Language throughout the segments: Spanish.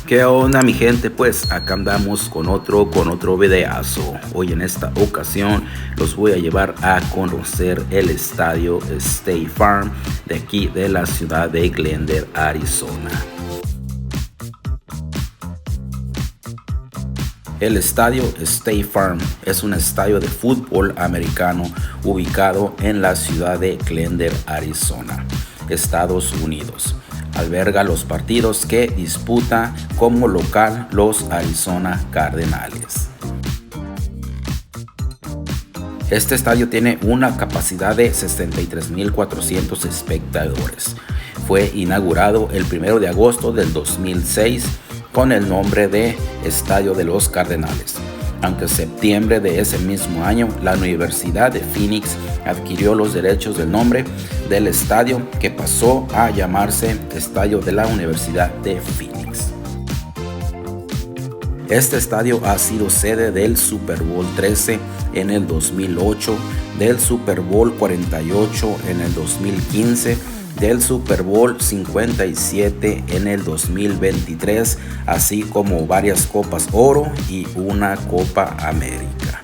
¿Qué onda mi gente? Pues acá andamos con otro videazo. Hoy en esta ocasión los voy a llevar a conocer el estadio State Farm de aquí de la ciudad de Glendal, Arizona. El estadio State Farm es un estadio de fútbol americano ubicado en la ciudad de Glendal, Arizona, Estados Unidos. Alberga los partidos que disputa como local los Arizona Cardenales. Este estadio tiene una capacidad de 63.400 espectadores. Fue inaugurado el 1 de agosto del 2006 con el nombre de Estadio de los Cardenales, aunque en septiembre de ese mismo año la Universidad de Phoenix adquirió los derechos del nombre del estadio, que pasó a llamarse Estadio de la Universidad de Phoenix. Este estadio ha sido sede del Super Bowl 13 en el 2008, del Super Bowl 48 en el 2015, del Super Bowl 57 en el 2023, así como varias Copas Oro y una Copa América.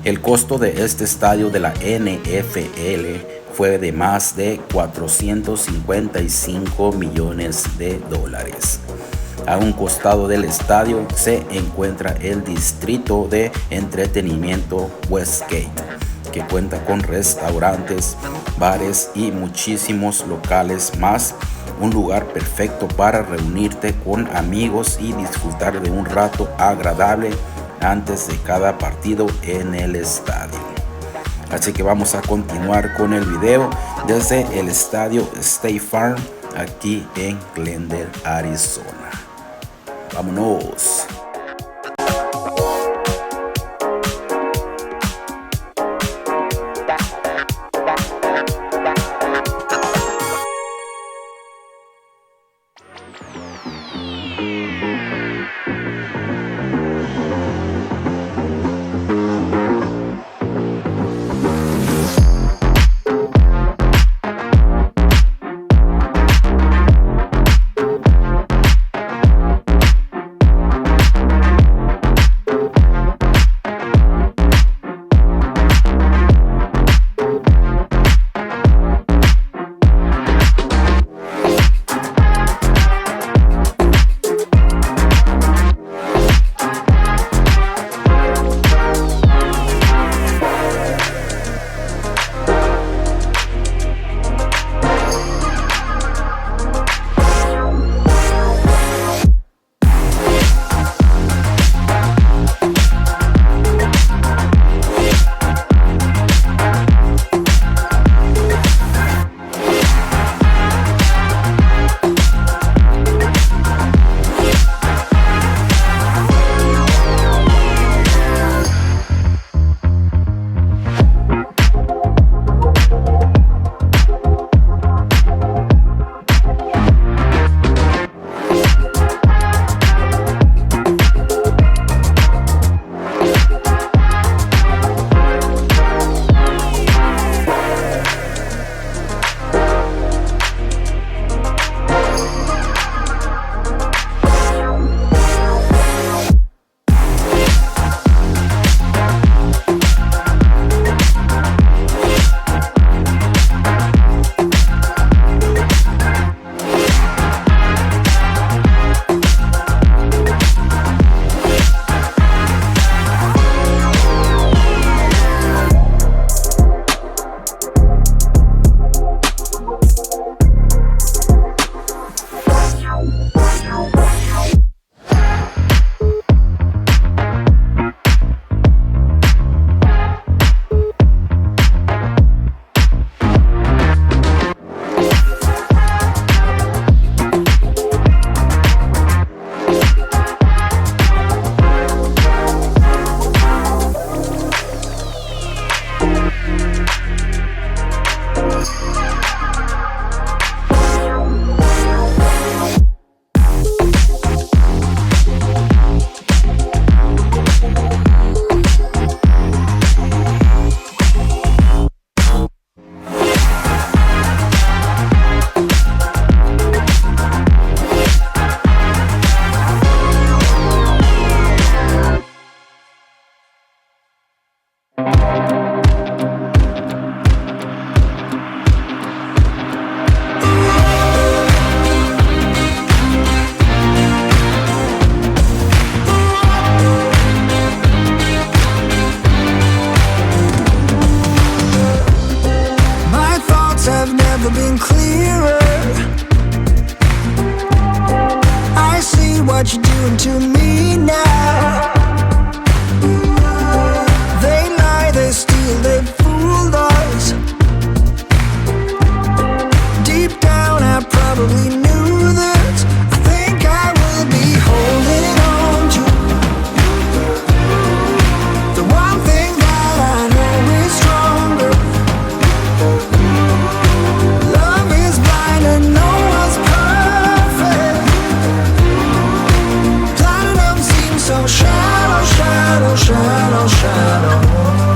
El costo de este estadio de la NFL fue de más de 455 millones de dólares. A un costado del estadio se encuentra el distrito de entretenimiento Westgate, que cuenta con restaurantes, bares y muchísimos locales más. Un lugar perfecto para reunirte con amigos y disfrutar de un rato agradable antes de cada partido en el estadio. Así que vamos a continuar con el video desde el estadio State Farm aquí en Glendal, Arizona. ¡Vámonos! what you're doing to me now. They lie, they steal, they fooled us. Deep down I probably knew this. I think I will be holding on to the one thing that I know is stronger. Love is blind and no one's perfect. Platinum seems so shallow, shallow, shallow, shallow.